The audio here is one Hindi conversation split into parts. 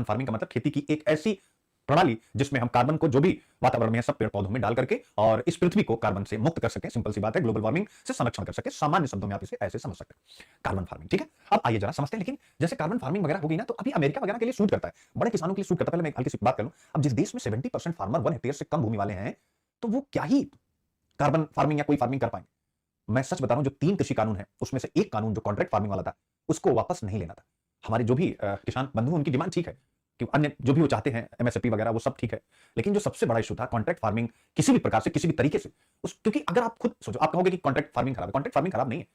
फार्मिंग का मतलब खेती की एक ऐसी प्रणाली जिसमें हम कार्बन को जो भी वातावरण में है सब पेड़ पौधों में डाल करके और इस पृथ्वी को कार्बन से मुक्त कर सके। सिंपल सी बात है, ग्लोबल वार्मिंग से संरक्षण कर सके। सामान्य शब्दों में आप इसे ऐसे समझ सकते हैं, कार्बन फार्मिंग। ठीक है, अब आइए जरा समझते हैं। लेकिन जैसे कार्बन फार्मिंग वगैरह होगी ना, तो अभी अमेरिका वगैरह के लिए सूट करता है, बड़े किसानों के लिए सूट करता है। पहले मैं एक हल्की सी बात कर लूं। अब जिस देश में 70% फार्मर 1 हेक्टेयर से कम भूमि वाले हैं, तो वो क्या ही कार्बन फार्मिंग या कोई फार्मिंग कर पाएंगे। मैं सच बता रहा हूं, जो 3 कृषि कानून है उसमें से एक कानून जो कॉन्ट्रैक्ट फार्मिंग वाला था, उसको वापस नहीं लेना था। हमारे जो भी किसान बंधु, उनकी डिमांड ठीक है कि अन्य जो भी वो चाहते हैं एमएसपी वगैरह, वो सब ठीक है। लेकिन जो सबसे बड़ा इशू था कॉन्ट्रैक्ट फार्मिंग, किसी भी प्रकार से किसी भी तरीके से क्योंकि अगर आप खुद सोचो, आप कहोगे कि कॉन्ट्रैक्ट फार्मिंग खराब है। कॉन्ट्रैक्ट फार्मिंग खराब नहीं है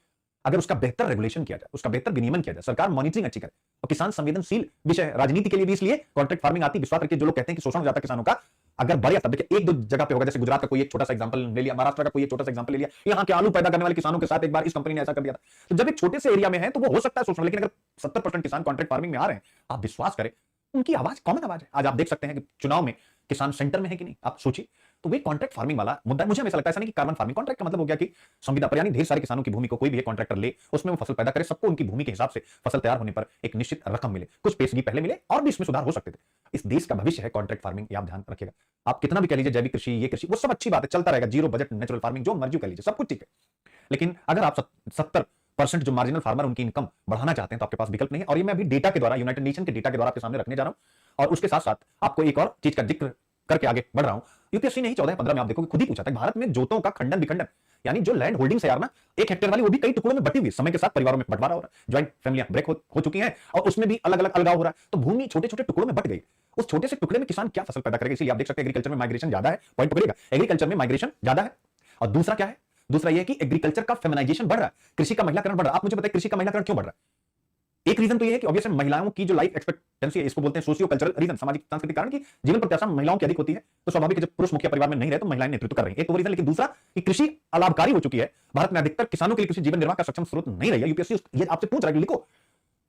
अगर उसका बेहतर रेगुलेशन किया जाए, उसका बेहतर विनियमन किया जाए, सरकार मॉनिटरिंग अच्छी करे। और किसान संवेदनशील विषय है राजनीति के लिए भी, इसलिए कॉन्ट्रैक्ट फार्मिंग आती। विश्वास रखिए, जो लोग कहते हैं कि शोषण हो जाता है किसानों का, अगर बड़े तब देखिए एक दो जगह पे होगा, जैसे गुजरात का कोई एक छोटा सा एग्जांपल ले लिया, महाराष्ट्र का कोई एक छोटा सा एग्जांपल ले लिया, यहाँ के आलू पैदा करने वाले किसानों के साथ एक बार इस कंपनी ने ऐसा कर दिया था। तो जब एक छोटे से एरिया में है तो वो हो सकता है शोषण, लेकिन अगर 70% किसान कॉन्ट्रैक्ट फार्मिंग में आ रहे हैं, आप विश्वास करें उनकी आवाज कॉमन आवाज है। आज आप देख सकते हैं कि चुनाव में किसान सेंटर में है कि नहीं, आप सोचिए। तो वे कॉन्ट्रैक्ट फार्मिंग वाला मुद्दा मुझे हमेशा लगता है ऐसा नहीं कि कार्बन फार्मिंग। कॉन्ट्रैक्ट का मतलब हो गया कि संविदा पर, यानी ढेर सारे किसानों की भूमि को कोई भी कॉन्ट्रैक्टर ले, उसमें वो फसल पैदा करे, सबको उनकी भूमि के हिसाब से फसल तैयार होने पर एक निश्चित रकम मिले, कुछ पेशगी पहले मिले, और भी इसमें सुधार हो सकते थे। इस देश का भविष्य है कॉन्ट्रैक्ट फार्मिंग, ये आप ध्यान रखिएगा। आप कितना भी कह लीजिए जैविक कृषि, ये कृषि, वो सब अच्छी बात है, चलता रहेगा, जीरो बजट नेचुरल फार्मिंग, जो मर्जी कह लीजिए, सब कुछ ठीक है। लेकिन अगर आप 70% जो मार्जिनल फार्मर उनकी इनकम बढ़ाना चाहते हैं, तो आपके पास विकल्प नहीं है। और ये मैं अभी डेटा के द्वारा, यूनाइटेड नेशन के डेटा के द्वारा आपके सामने रखने जा रहा हूं। और उसके साथ साथ आपको एक और चीज का जिक्र करके आगे बढ़ रहा हूं। यूपीएससी ने ही 14-15 में आप देखोगे खुद ही पूछा था, भारत में जोतों का खंडन विखंडन, यानी जो लैंड होल्डिंग्स है यार ना, 1 हेक्टेयर वाली, वो भी कई टुकड़ों में बटी हुई, समय के साथ परिवारों में बंटवारा हो रहा है, ज्वाइंट फैमिलियां ब्रेक हो चुकी हैं, और उसमें भी अलग अलग अलगाव हो रहा है। तो भूमि छोटे छोटे टुकड़ों में बट गई। उस छोटे से टुकड़े में किसान क्या फसल पैदा करेगा। इसीलिए आप देख सकते हैं एग्रीकल्चर में माइग्रेशन ज्यादा है। पॉइंट पकड़ेगा, एग्रीकल्चर में माइग्रेशन ज्यादा है। और दूसरा क्या है, दूसरा यह है कि एग्रीकल्चर का फेमिनाइजेशन बढ़ रहा है, कृषि का महिलाकरण बढ़ रहा है। आप मुझे बताइए कृषि का महिलाकरण क्यों बढ़ रहा है। एक रीजन तो ये है कि ऑब्वियसली महिलाओं की जो लाइफ एक्सपेक्टेंसी है, इसको बोलते हैं सोशियो कल्चरल रीजन, सामाजिक सांस्कृतिक कारण की जीवन प्रत्याशा महिलाओं की अधिक होती है। तो स्वाभाविक है जब पुरुष मुखिया परिवार में नहीं रहे तो महिलाएं नेतृत्व कर रही हैं, एक तो रीजन। लेकिन दूसरा कि कृषि अलाभकारी हो चुकी है भारत में, अधिकतर किसानों के लिए कृषि जीवन निर्वाह का सक्षम स्रोत नहीं रही है। यूपीएससी ये आपसे पूछ रहा है, लिखो।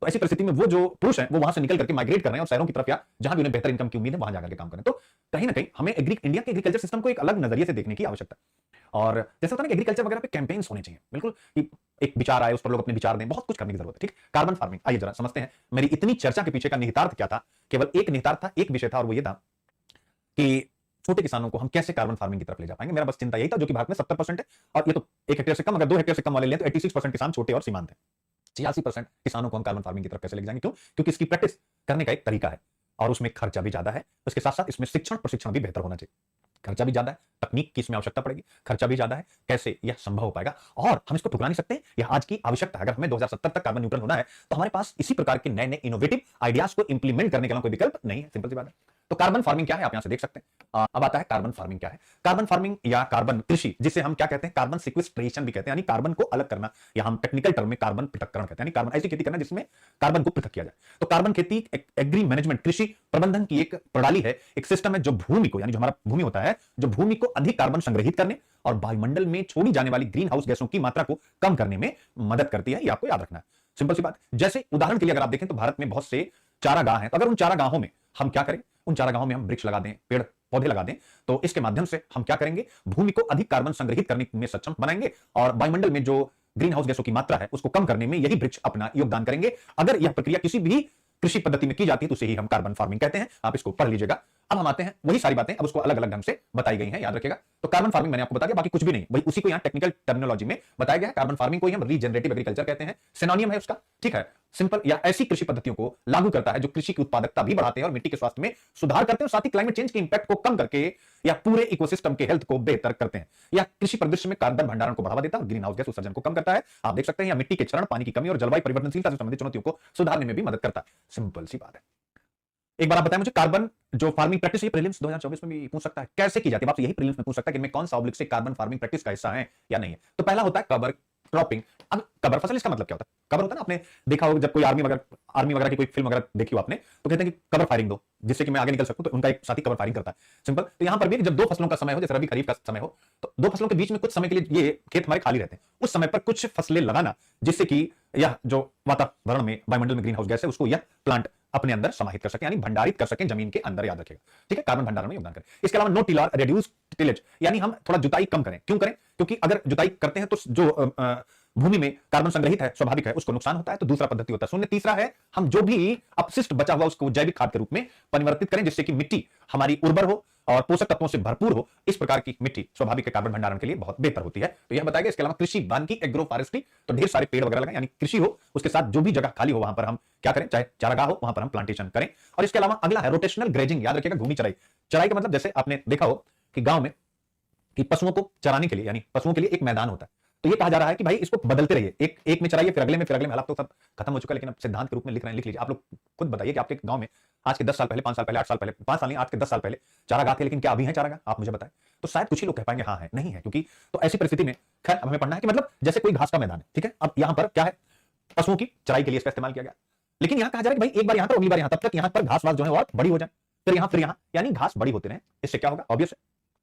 तो ऐसी परिस्थिति में वो जो पुरुष हैं वो वहां से निकल करके माइग्रेट कर रहे हैं और शहरों की तरफ, या जहां भी उन्हें बेहतर इनकम की उम्मीद है वहां जाकर के काम करें। तो कहीं ना कहीं हमें इंडिया के एग्रीकल्चर सिस्टम को एक अलग नजरिए से देखने की आवश्यकता है। और जैसा होता है ना कि एग्रीकल्चर वगैरह पे कैंपेन्स होने चाहिए, बिल्कुल, कि एक विचार आए उस पर लोग अपने विचार दें, बहुत कुछ करने की जरूरत है। ठीक, कार्बन फार्मिंग आइए जरा समझते हैं। मेरी इतनी चर्चा के पीछे का निहितार्थ क्या था, केवल एक निहितार्थ था, एक विषय था, और वो ये था कि छोटे किसानों को हम कैसे कार्बन फार्मिंग की तरफ ले जा पाएंगे। मेरा बस चिंता यही था, जो कि भारत में 70% है, और ये तो 1 हेक्टेयर से कम, अगर 2 हेक्टेयर से कम वाले लें तो 86% किसान छोटे और सीमांत हैं। 86% किसानों को हम कार्बन फार्मिंग की तरफ कैसे ले जाएंगे। क्यों? क्योंकि इसकी प्रैक्टिस करने का एक तरीका है, और उसमें खर्चा भी ज्यादा है। उसके साथ साथ इसमें शिक्षण प्रशिक्षण भी बेहतर होना चाहिए। खर्चा भी ज्यादा है, तकनीक की इसमें आवश्यकता पड़ेगी, खर्चा भी ज्यादा है। कैसे यह संभव हो पाएगा, और हम इसको ठुकरा नहीं सकते, यह आज की आवश्यकता है। अगर हमें 2070 तक कार्बन न्यूट्रल होना है, तो हमारे पास इसी प्रकार के नए नए इनोवेटिव आइडियाज को इंप्लीमेंट करने के लिए कोई विकल्प नहीं है। सिंपल सी बात है। तो कार्बन फार्मिंग क्या है, आप यहां से देख सकते हैं। अब आता है कार्बन फार्मिंग क्या है। कार्बन फार्मिंग या कार्बन कृषि, जिसे हम क्या कहते हैं, कार्बन सिक्वेस्ट्रेशन भी कहते हैं, यानी कार्बन को अलग करना, या हम टेक्निकल टर्म में कार्बन पृथक्करण कहते हैं, यानी कार्बन ऐसी खेती करना जिसमें कार्बन को पृथक किया जाए। तो कार्बन खेती एग्री मैनेजमेंट, कृषि प्रबंधन की एक प्रणाली है, एक सिस्टम है, जो भूमि को, यानी जो हमारा भूमि होता है, जो भूमि को अधिक कार्बन संग्रहित करने और वायुमंडल में छोड़ी जाने वाली ग्रीन हाउस गैसों की मात्रा को कम करने में मदद करती है। ये आपको याद रखना है, सिंपल सी बात। जैसे उदाहरण के लिए अगर आप देखें तो भारत में बहुत से चारागाह हैं, तो अगर उन चारागाहों में हम क्या करें, उन चारागाहों में हम वृक्ष लगा दें, पेड़ पौधे लगा दें, तो इसके माध्यम से हम क्या करेंगे, भूमि को अधिक कार्बन संग्रहित करने में सक्षम बनाएंगे, और वायुमंडल में जो ग्रीन हाउस गैसों की मात्रा है उसको कम करने में यही वृक्ष अपना योगदान करेंगे। अगर यह प्रक्रिया किसी भी कृषि पद्धति में की जाती है तो उसे ही हम कार्बन फार्मिंग कहते हैं। आप इसको पढ़ लीजिएगा। अब हम आते हैं, वही सारी बातें अब उसको अलग अलग ढंग से बताई गई हैं, याद रखिएगा। तो कार्बन फार्मिंग मैंने आपको बता दिया, बाकी कुछ भी नहीं, वही उसी को यहाँ टेक्निकल टर्मिनोलॉजी में बताया गया है। कार्बन फार्मिंग को ही हम रीजनरेटिव एग्रीकल्चर कहते हैं, सिनोनियम है उसका। ठीक है, सिंपल, या ऐसी कृषि पद्धतियों को लागू करता है जो कृषि की उत्पादकता भी बढ़ाते हैं और मिट्टी के स्वास्थ्य में सुधार करते हैं, और साथ ही क्लाइमेट चेंज के इंपैक्ट को कम करके या पूरे इकोसिस्टम के हेल्थ को बेहतर करते हैं, या कृषि परिदृश्य में कार्बन भंडारण को बढ़ावा देता है और ग्रीन हाउस गैस उत्सर्जन को कम करता है। आप देख सकते हैं, या मिट्टी के क्षरण, पानी की कमी और जलवायु परिवर्तनशीलता से संबंधित चुनौतियों को सुधारने में भी मदद करता है। सिंपल सी बात है। एक बार आप बताएं मुझे, कार्बन जो फार्मिंग प्रैक्टिस, ये प्रीलिम्स 2024 में भी पूछ सकता है, कैसे की जाती है। आपसे यही प्रीलिम्स में पूछ सकता है कि इनमें कौन सा ऑब्लिक से कार्बन फार्मिंग प्रैक्टिस का हिस्सा है या नहीं है। तो पहला होता है कवर क्रॉपिंग। अब कवर फसल, इसका मतलब क्या होता है। कवर होता है ना, आपने देखा होगा जब कोई आर्मी वगैरह की कोई फिल्म वगैरह देखी हो आपने, तो कहते हैं कि कवर फायरिंग दो जिससे कि मैं आगे निकल सकूं, तो उनका एक साथी कवर फायरिंग करता है। सिंपल। तो यहां पर भी जब 2 फसलों का समय हो, जैसे रबी खरीफ का समय हो, तो 2 फसलों के बीच में कुछ समय के लिए ये खेत हमारे खाली रहते हैं, उस समय पर कुछ फसलें लगाना, जिससे कि यह जो वातावरण में, वायुमंडल में ग्रीन हाउस गैस है, उसको यह प्लांट अपने अंदर समाहित कर सके, यानी भंडारित कर सके जमीन के अंदर, याद रखिएगा। ठीक है, कार्बन भंडारण में योगदान करें। इसके अलावा नो टिल और रेड्यूस टिलेज, यानी हम थोड़ा जुताई कम करें। क्यों करें? क्योंकि अगर जुताई करते हैं तो जो भूमि में कार्बन संग्रहित है, स्वाभाविक है, उसको नुकसान होता है, तो दूसरा पद्धति होता है शून्य। तीसरा है हम जो भी अपशिष्ट बचा हुआ उसको जैविक खाद के रूप में परिवर्तित करें, जिससे कि मिट्टी हमारी उर्वर हो और पोषक तत्वों से भरपूर हो। इस प्रकार की मिट्टी स्वाभाविक कार्बन भंडारण के लिए बहुत बेहतर होती है। तो यह बताएगा। इसके अलावा कृषि, वानिकी, एग्रो फॉरेस्ट्री, तो ढेर सारे पेड़ वगैरह लगाएं, यानी कृषि हो, उसके साथ जो भी जगह खाली हो वहां पर हम क्या करें, चाहे चारागाह हो वहां पर हम प्लांटेशन करें। और इसके अलावा अगला है रोटेशनल ग्रेजिंग। याद रखिएगा, घूमी चराई। चराई का मतलब जैसे आपने देखा हो कि गांव में कि पशुओं को चराने के लिए, यानी पशुओं के लिए एक मैदान होता है, तो ये कहा जा रहा है कि भाई इसको बदलते रहिए, एक में चराइए, फिर अगले में, फिर अगले में। हालात तो सब खत्म हो चुका है, लेकिन अब सिद्धांत के रूप में लिख रहे हैं, लिख लीजिए। आप लोग खुद बताइए कि आपके गांव में आज के 10 साल पहले, 5 साल पहले, 8 साल पहले, 5 साल नहीं, आज के 10 साल पहले चारागाह थे, लेकिन क्या अभी है चारागाह? आप मुझे बताएं। तो शायद कुछ ही लोग कह पाएंगे हाँ है, नहीं है, क्योंकि तो ऐसी परिस्थिति में खैर हमें पढ़ना है कि मतलब जैसे कोई घास का मैदान है, ठीक है, अब यहां पर क्या है, पशुओं की चराई के लिए इसका इस्तेमाल किया गया, लेकिन यहां कहा जा रहा है कि भाई एक बार यहां पर, अगली बार यहां, तब तक यहां पर घास वास जो है और बड़ी हो जाए, फिर यहां, यानी घास बड़ी होते रहे। इससे क्या होगा? ऑब्वियस है,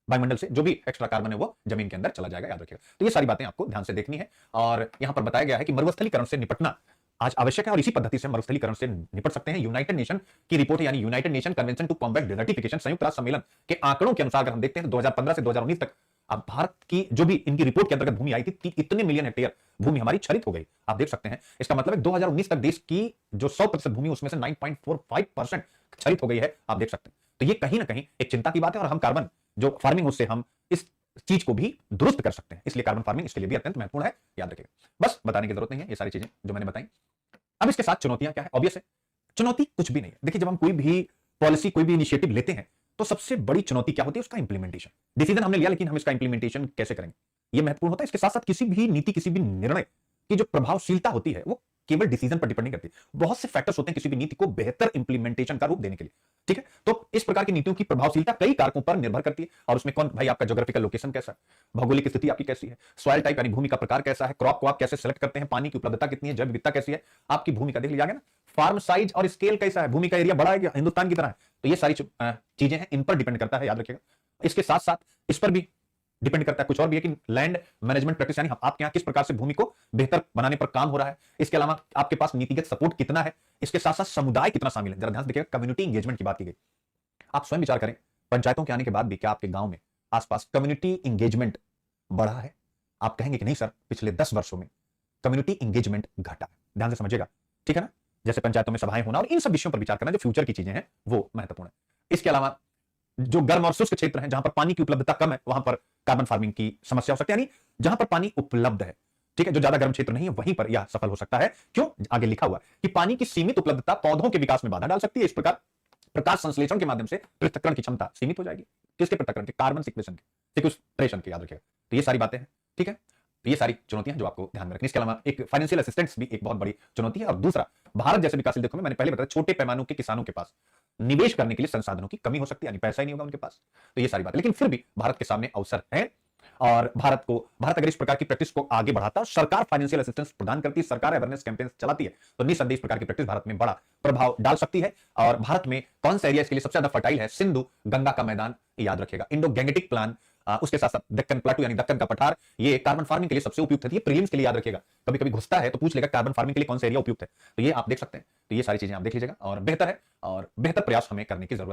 वायुमंडल से जो भी एक्स्ट्रा कार्बन है वो जमीन के अंदर चला जाएगा, याद रखिएगा। तो ये सारी बातें आपको ध्यान से देखनी है। और यहां पर बताया गया है कि मरुस्थलीकरण से निपटना आज आवश्यक है, और इसी पद्धति से मरुस्थलीकरण से निपट सकते हैं। यूनाइटेड नेशन की रिपोर्ट, यानी United Nation Convention to Combat Desertification, संयुक्त राष्ट्र सम्मेलन के आंकड़ों के अनुसार अगर हम देखते हैं तो 2015 से 2019 तक अब भारत की जो भी इनकी रिपोर्ट के अंतर्गत भूमि आई थी, इतने मिलियन हेक्टेयर भूमि हमारी क्षरित हो गई। आप देख सकते हैं, इसका मतलब है 2019 तक देश की जो 100% भूमि, उसमें से 9.45% क्षरित हो गई है। आप देख सकते हैं, तो ये कहीं ना कहीं एक चिंता की बात है। और हम कार्बन जो फार्मिंग, उससे हम इस चीज को भी दुरुस्त कर सकते हैं, इसलिए कार्बन फार्मिंग इसके लिए भी अत्यंत महत्वपूर्ण है, याद रखिएगा। बस बताने की जरूरत नहीं है, ये सारी चीजें जो मैंने बताई। अब इसके साथ चुनौतियां क्या है? ऑब्वियस है, चुनौती कुछ भी नहीं है। देखिए, जब हम कोई भी पॉलिसी, कोई भी इनिशिएटिव लेते हैं, तो सबसे बड़ी चुनौती क्या होती है? उसका इंप्लीमेंटेशन। डिसीजन हमने लिया, लेकिन हम इसका इंप्लीमेंटेशन कैसे करेंगे, ये महत्वपूर्ण होता है। इसके साथ साथ किसी भी नीति, किसी भी निर्णय की जो प्रभावशीलता होती है, वो केवल डिसीजन पर डिपेंड नहीं करती। बहुत से फैक्टर्स होते हैं किसी भी नीति को बेहतर इंप्लीमेंटेशन का रूप देने के लिए, ठीक है। तो इस प्रकार की नीतियों की प्रभावशीलता कई कारकों पर निर्भर करती है, और उसमें कौन भाई, आपका ज्योग्राफिकल लोकेशन कैसा है, भौगोलिक स्थिति आपकी कैसी है, सॉइल टाइप यानी भूमि का प्रकार कैसा है, क्रॉप को आप कैसे सेलेक्ट करते हैं, पानी की उपलब्धता कितनी है, जैव विविधता कैसी है, आपकी भूमि का देख लिया गया ना, फार्म साइज और स्केल कैसा है, भूमि का एरिया बड़ा है क्या, हिंदुस्तान की तरह है। तो ये सारी चीजें हैं, इन पर डिपेंड करता है, याद रखिएगा। इसके साथ साथ इस पर भी डिपेंड करता है कुछ और भी है, कि लैंड मैनेजमेंट प्रैक्टिस, यानी आपके यहाँ किस प्रकार से भूमि को बेहतर बनाने पर काम हो रहा है। इसके अलावा आपके पास नीतिगत सपोर्ट कितना है, इसके साथ साथ समुदाय कितना शामिल है। जरा ध्यान से देखिएगा, कम्युनिटी इंगेजमेंट की बात की गई। आप स्वयं विचार करें, पंचायतों के आने के बाद भी क्या आपके गांव में आसपास कम्युनिटी इंगेजमेंट बढ़ा है? आप कहेंगे कि नहीं सर, पिछले 10 वर्षों में कम्युनिटी इंगेजमेंट घटा है। ध्यान से समझिएगा, ठीक है ना। जैसे पंचायतों में सभाएं होना और इन सब विषयों पर विचार करना, जो फ्यूचर की चीजें हैं, वो महत्वपूर्ण है। इसके अलावा जो गर्म और शुष्क क्षेत्र हैं, जहां पर पानी की उपलब्धता कम है, वहां पर कार्बन फार्मिंग की समस्या हो सकती है, यानी जहां पर पानी उपलब्ध है, ठीक है, जो ज्यादा गर्म क्षेत्र नहीं है, वहीं पर यह सफल हो सकता है। क्यों? आगे लिखा हुआ कि पानी की सीमित उपलब्धता पौधों के विकास में बाधा डाल सकती है। इस प्रकार प्रकाश संश्लेषण के माध्यम से पृथक्करण की क्षमता सीमित हो जाएगी। किसके पृथक्करण के? कार्बन सिक्वेस्ट्रेशन के, याद रखिएगा। तो ये सारी बातें हैं, ठीक है। तो ये सारी चुनौतियां जो आपको ध्यान में रखनी। इसके अलावा एक फाइनेंशियल असिस्टेंस भी एक बहुत बड़ी चुनौती है। और दूसरा, भारत जैसे विकासशील देशों में, मैंने पहले बताया, छोटे पैमानों के किसानों के पास निवेश करने के लिए संसाधनों की कमी हो सकती है, यानी पैसा ही नहीं होगा उनके पास। तो ये सारी बात, लेकिन फिर भी भारत के सामने अवसर है, और भारत अगर इस प्रकार की प्रैक्टिस को आगे बढ़ाता, सरकार फाइनेंशियल असिस्टेंस प्रदान करती है, सरकार अवेयरनेस कैंपेन चलाती है, तो निस्संदेह इस प्रकार की प्रैक्टिस भारत में बड़ा प्रभाव डाल सकती है। और भारत में कौन सा एरिया इसके लिए सबसे ज्यादा फर्टाइल है? सिंधु गंगा का मैदान, याद रखिएगा। इंडो गैंगेटिक प्लान, उसके साथ साथ दक्कन प्लाटू यानी दक्कन का पठार, ये कार्बन फार्मिंग के लिए सबसे उपयुक्त है। ये प्रीलिम्स के लिए याद रखिएगा, कभी कभी घुसता है तो पूछ लेगा कार्बन फार्मिंग के लिए कौन सा एरिया उपयुक्त है, तो ये आप देख सकते हैं। तो ये सारी चीजें आप देख लीजिएगा, और बेहतर है, और बेहतर प्रयास हमें करने की जरूरत